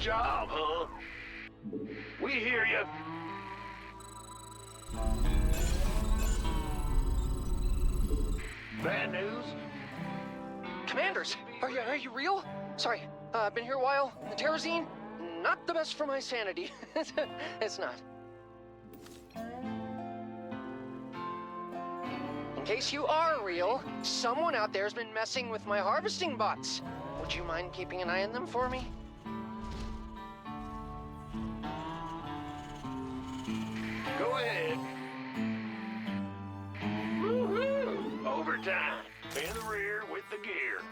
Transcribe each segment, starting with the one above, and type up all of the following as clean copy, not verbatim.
job, huh? We hear you. Bad news? Commanders, are you real? Sorry, been here a while. The terrazine, not the best for my sanity. It's not. In case you are real, someone out there's been messing with my harvesting bots. Would you mind keeping an eye on them for me? Go ahead. Woohoo! Overtime. In the rear with the gear.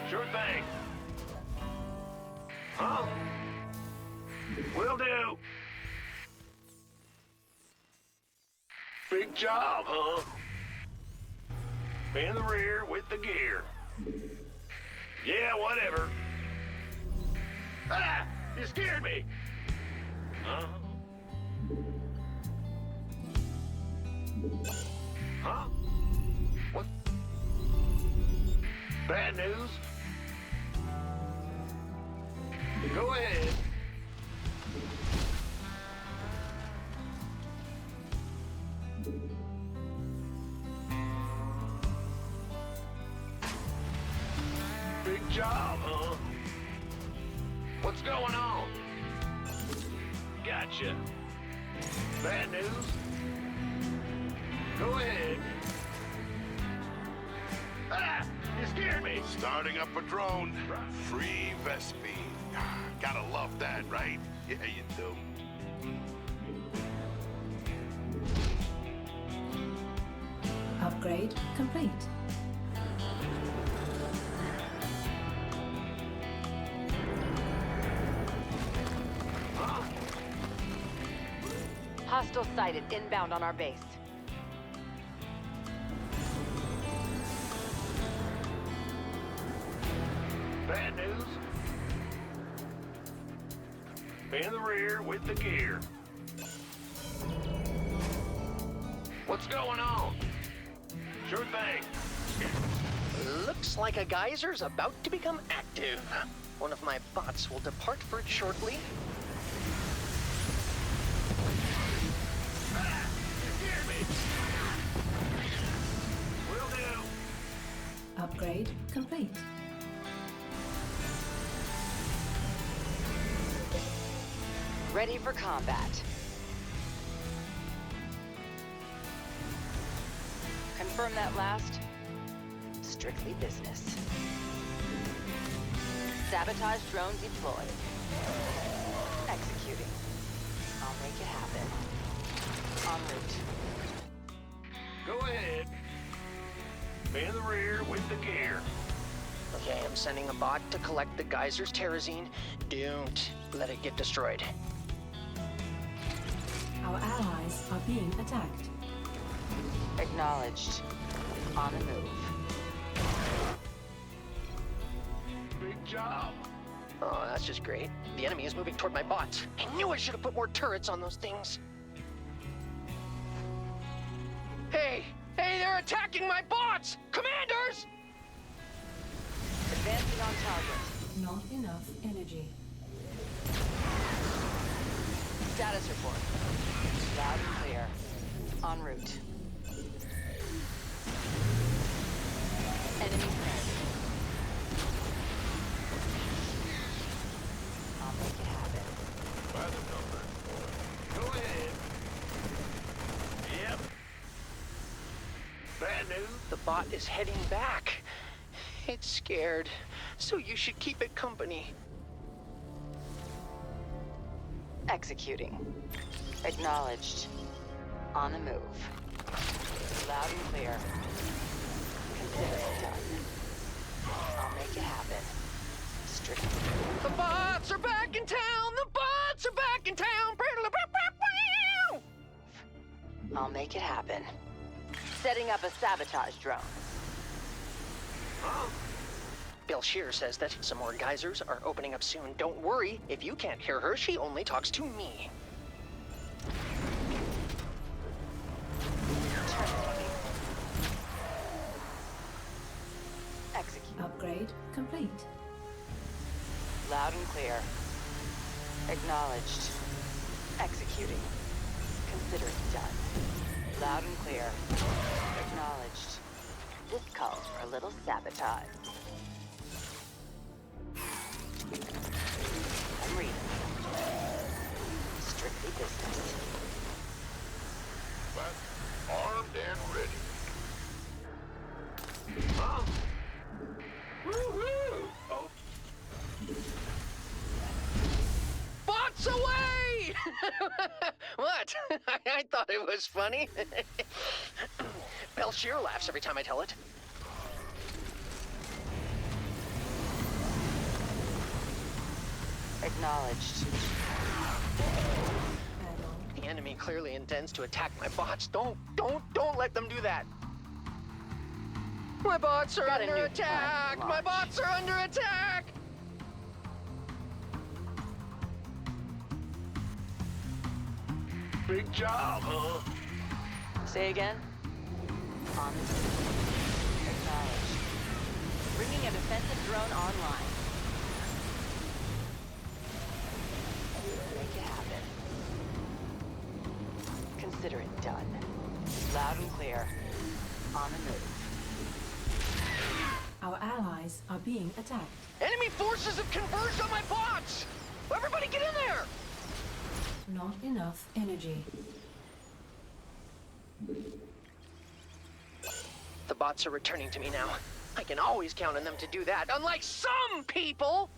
Sure thing. Huh? Will do. Big job, huh? In the rear with the gear. Yeah, whatever. Ah! You scared me. Huh? Huh? What? Bad news? Go ahead. Big job, huh? What's going on? Gotcha. Bad news? Go ahead. Ah! You scared me! Starting up a drone. Free Vespi. Gotta love that, right? Yeah, you do. Upgrade complete. Huh? Hostile sighted inbound on our base. Bad news? In the rear with the gear. What's going on? Sure thing. Looks like a geyser's about to become active. One of my bots will depart for it shortly. Ah! You scared me! Will do. Upgrade complete. Ready for combat. Confirm that last. Strictly business. Sabotage drone deployed. Executing. I'll make it happen. En route. Go ahead. In the rear with the gear. Okay, I'm sending a bot to collect the geyser's terrazine. Don't let it get destroyed. Our allies are being attacked. Acknowledged. On the move. Big job. Oh, that's just great. The enemy is moving toward my bots. I knew I should have put more turrets on those things. Hey, they're attacking my bots! Commanders! Advancing on target. Not enough energy. Status report. Loud and clear. En route. Enemy friend. I'll make it happen. By the number. Go ahead. Yep. Bad news? The bot is heading back. It's scared, so you should keep it company. Executing. Acknowledged. On the move. Loud and clear. Consider it done. I'll make it happen. Strictly. The bots are back in town! The bots are back in town! I'll make it happen. Setting up a sabotage drone. Huh? Bill Shear says that some more geysers are opening up soon. Don't worry, if you can't hear her, she only talks to me. Terminating. Execute. Upgrade complete. Loud and clear. Acknowledged. Executing. Consider it done. Loud and clear. Acknowledged. This calls for a little sabotage. I'm reading. Strictly business. But armed and ready. Huh? Woo-hoo! Oh, Bots away! What? I thought it was funny. Belshir laughs every time I tell it. Acknowledged. The enemy clearly intends to attack my bots. Don't let them do that. My bots are Got a under new attack! plan My to launch. bots are under attack! big job, huh? Say again? On the move. Acknowledged. Bringing a defensive drone online. Make it happen. Consider it done. Loud and clear. On the move. Our allies are being attacked. Enemy forces have converged on my bots! Everybody get in there! Not enough energy. The bots are returning to me now. I can always count on them to do that, unlike some people!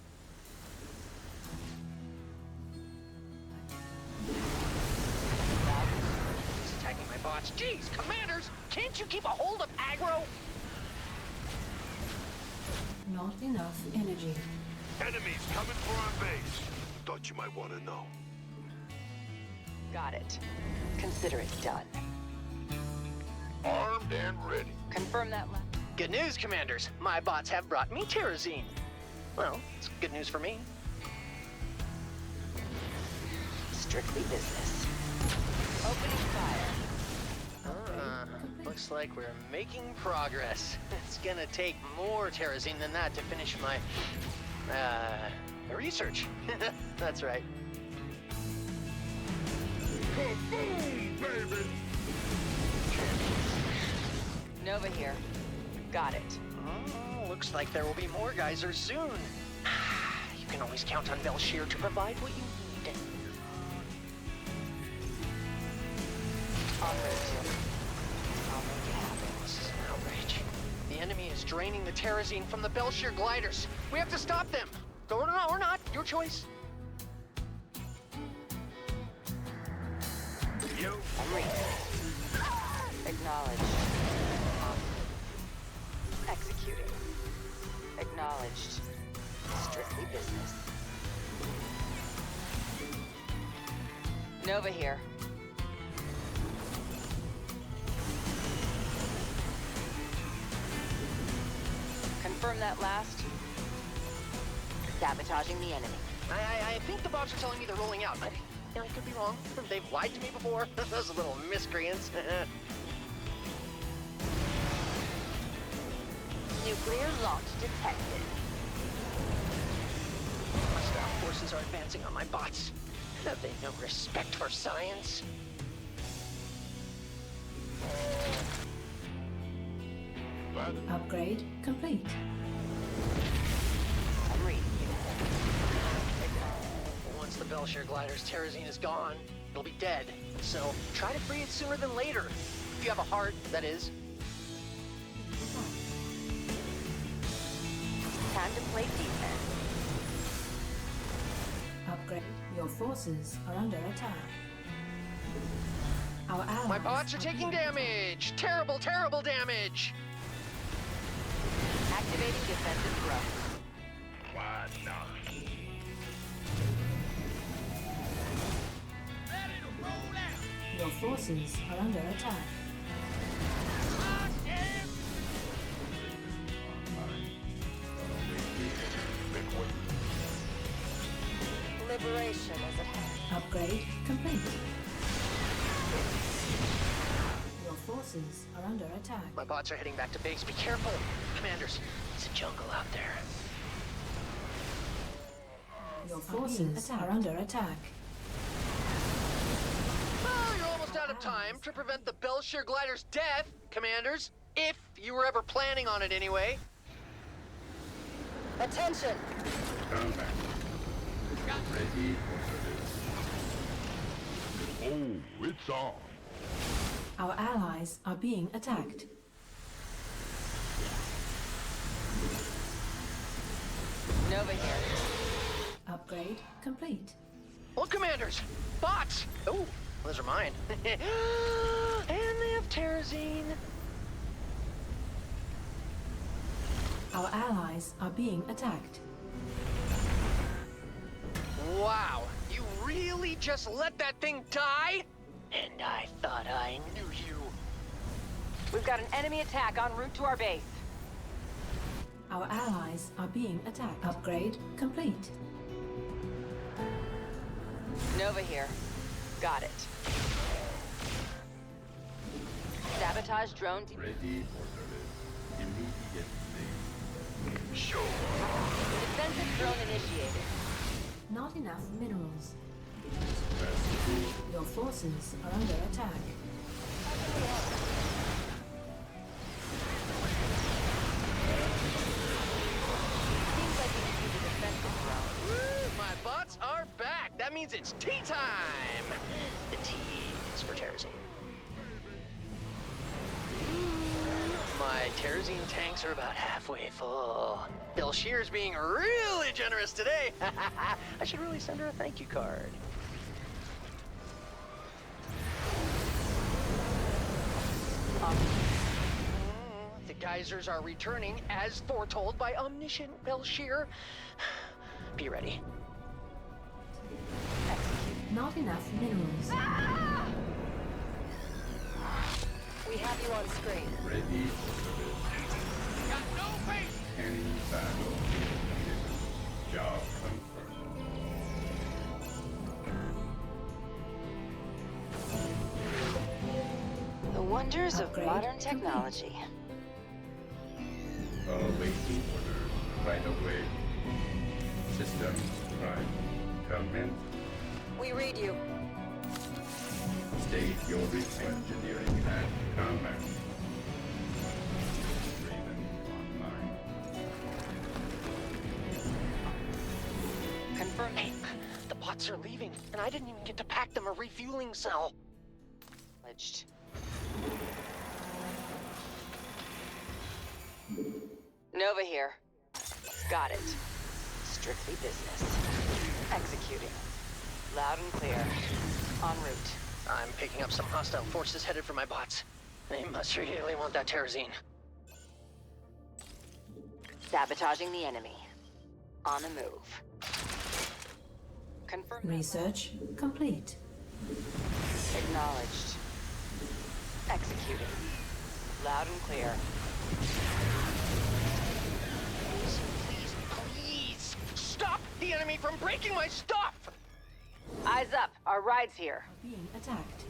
He's attacking my bots. Jeez, commanders! Can't you keep a hold of aggro? Not enough energy. Enemies coming for our base. Thought you might want to know. Got it. Consider it done. Armed and ready. Confirm that last. Good news, commanders. My bots have brought me terrazine. Well, it's good news for me. Strictly business. Opening fire. Looks like we're making progress. It's gonna take more terrazine than that to finish my, research. That's right. Boom, baby! Nova here. Got it. Oh, looks like there will be more geysers soon. You can always count on Belshir to provide what you need. On route. I'll make it happen. This is an outrage. The enemy is draining the terrazine from the Belshir gliders. We have to stop them. Or not. Your choice. you. I'm reading. Acknowledged. Executing. Acknowledged. Strictly business. Nova here. Confirm that last. Sabotaging the enemy. I think the bots are telling me they're rolling out. I could be wrong. They've lied to me before. Those little miscreants. Nuclear launch detected. Hostile forces are advancing on my bots. Have they no respect for science? Upgrade complete. I'm reading you. Once the Belshir glider's terrazine is gone, it'll be dead. So try to free it sooner than later. If you have a heart, that is. Time to play defense. Upgrade. Your forces are under attack. Our allies My bots are taking damage! Terrible, terrible damage! Activating defensive growth. Why not? Your forces are under attack. Liberation is at hand. Upgrade complete. Your forces are under attack. My bots are heading back to base. Be careful! Commanders, it's a jungle out there. Your Your forces are under attack. Well, you're almost out of time to prevent the Belshire glider's death, Commanders. If you were ever planning on it anyway. Attention! Combat. Ready for service. Oh, it's on. Our allies are being attacked. Nova here. Upgrade complete. Well, Commanders, bots! Oh, those are mine. And they have Terrazine. Our allies are being attacked. Wow, you really just let that thing die? And I thought I knew you. We've got an enemy attack en route to our base. Our allies are being attacked. Upgrade complete. Nova here. Got it. Sabotage drone. Ready for service. Immediately. Sure. Defensive drone initiated. Not enough minerals. Rescue. Your forces are under attack. Seems like we can use a defensive drone. Woo, my bots are back. That means it's tea time. The T is for Terrazine. My Terrazine tanks are about halfway full. Belshir's being really generous today. I should really send her a thank you card. The geysers are returning as foretold by omniscient Belshir. Be ready. Not enough minerals. We have you on screen. Ready for service. Got no face. Any battle. Job confirmed. The wonders of Upgrade modern complete. technology. Awaiting orders right away. System prime. Command. We read you. State your request. Engineering and combat. Raven online. Confirm. Hey, the bots are leaving, and I didn't even get to pack them a refueling cell. Acknowledged. Nova here. Got it. Strictly business. Executing. Loud and clear. En route. I'm picking up some hostile forces headed for my bots. They must really want that Terrazine. Sabotaging the enemy. On the move. Confirm. Research complete. Acknowledged. Executing. Loud and clear. Please, please, stop the enemy from breaking my stuff! Eyes up. Our ride's here. Being attacked.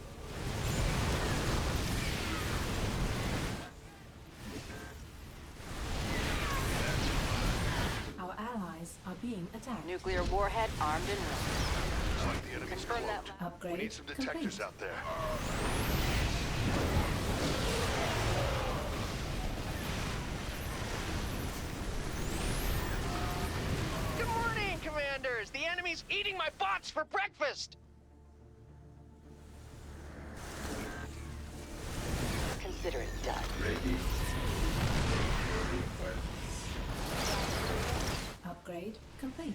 Our allies are being attacked. Nuclear warhead armed and ready. Looks like the enemy's Confirm that. close. Upgrade We need some complete. detectors out there. Good morning, Commanders! The enemy's eating my bots for breakfast! Consider it done. Ready. Your request. Upgrade complete.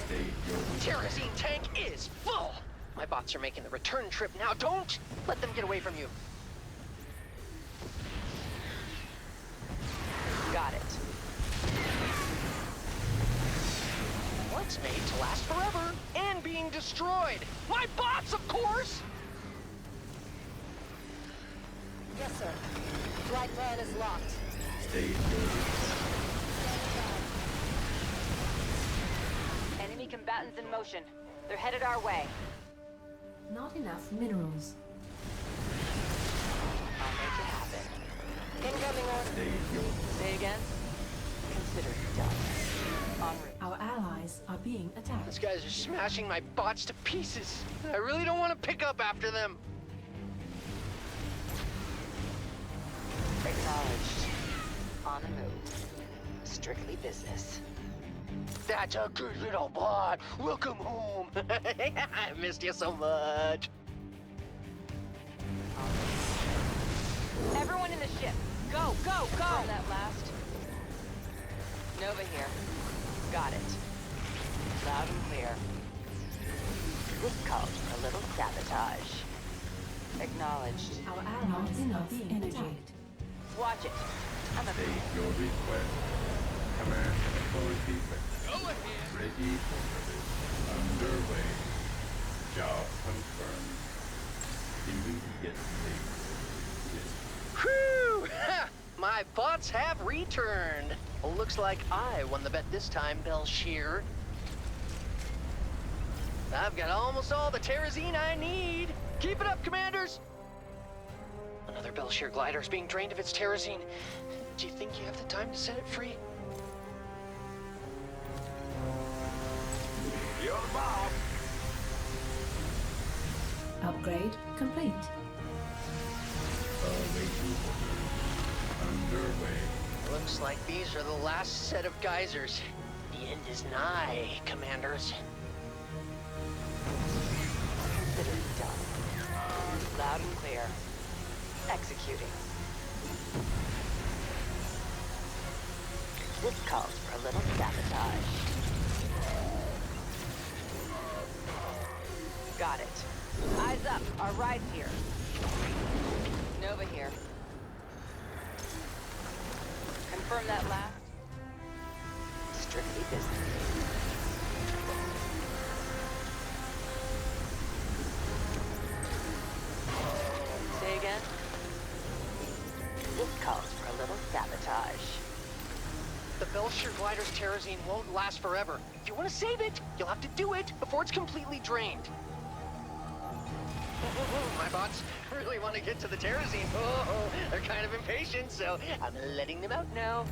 State your Terrazine tank is full! My bots are making the return trip now. Don't let them get away from you. Got it. What's made to last forever and being destroyed? My bots, of course! Yes, sir. Flight plan is locked. state your request. Enemy combatants in motion. They're headed our way. Not enough minerals. I'll make it happen. being attacked. These guys are smashing my bots to pieces. I really don't want to pick up after them. Acknowledged. On the move. Strictly business. That's a good little bot. Welcome home. I missed you so much. Everyone in the ship, go, go, go! That last. Nova here. Got it. Loud and clear. This calls for a little sabotage. Acknowledged. Our allies are being attacked. Watch it. I'm a... State your request. Command and authority Go ahead. ready for service. Underway. Job confirmed. Immediate safe. Whew! Ha! My bots have returned. Looks like I won the bet this time, Belshear. I've got almost all the terrazine I need. Keep it up, commanders! Another Belshear glider is being drained of its terrazine. Do you think you have the time to set it free? You're the boss. Upgrade complete. Awaiting orders. Underway. Looks like these are the last set of geysers. The end is nigh, commanders. Consider it done. Loud and clear. Executing. This calls for a little sabotage. Got it. Eyes up. Our ride's here. Nova here. Confirm that last. Strictly business. Say again? This calls for a little sabotage. The Belshear glider's terrazine won't last forever. If you want to save it, you'll have to do it before it's completely drained. My bots really want to get to the terrazine. Oh, they're kind of impatient, so I'm letting them out now.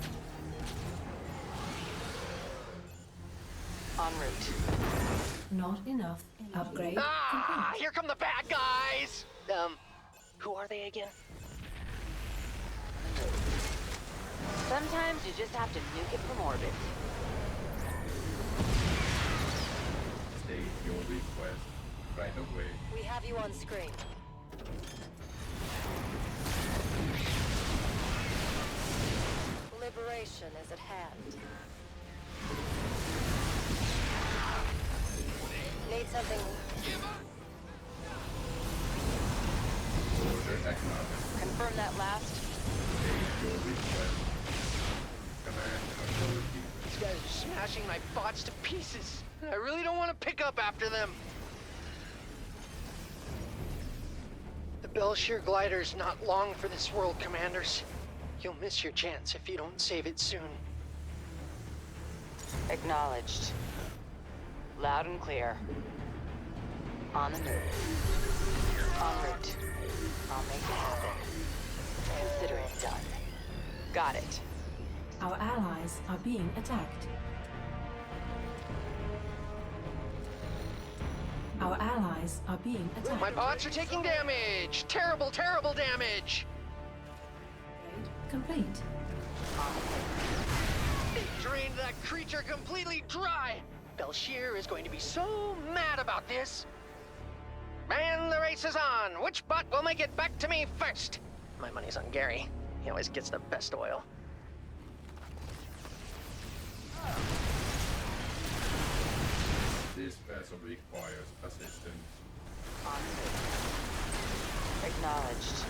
En route. Not enough. Upgrade Ah, complete. here come the bad guys! Who are they again? Sometimes you just have to nuke it from orbit. State your request. Right away. We have you on screen. Liberation is at hand. Need something. Order acknowledged. Confirm that last. State your request. Command and authority. These guys are smashing my bots to pieces. I really don't want to pick up after them. The Belshear glider's not long for this world, commanders. You'll miss your chance if you don't save it soon. Acknowledged. Loud and clear. On the move. En route. I'll make it happen. Consider it done. Got it. Our allies are being attacked. Our allies are being attacked. My bots are taking damage! Terrible, terrible damage! Upgrade complete. They drained that creature completely dry! Belshear is going to be so mad about this! And the race is on! Which bot will make it back to me first? My money's on Gary. He always gets the best oil. This vessel requires assistance. En route. Acknowledged.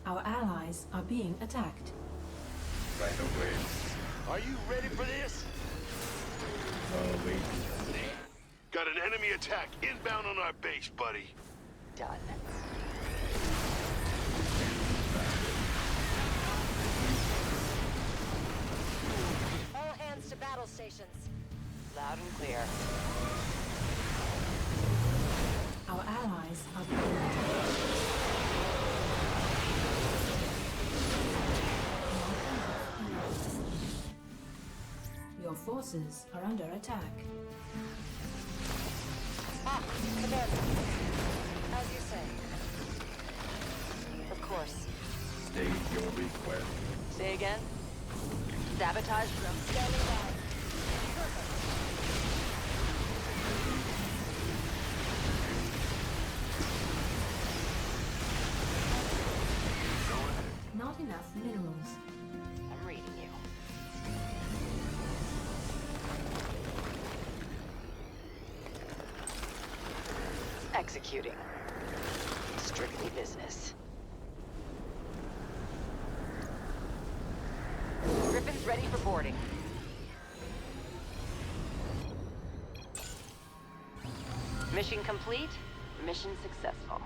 Our allies are being attacked. Right away. Are you ready for this? Awaiting. Got an enemy attack inbound on our base, buddy. Done. All hands to battle stations. Loud and clear. Our allies are being attacked. Your forces are under attack. Ah, Commander. As you say. Of course. State your request. Say again? Sabotage from... Standing by. Perfect. Not enough minerals. I'm reading you. Executing. Strictly business. Griffin's ready for boarding. Mission complete. Mission successful.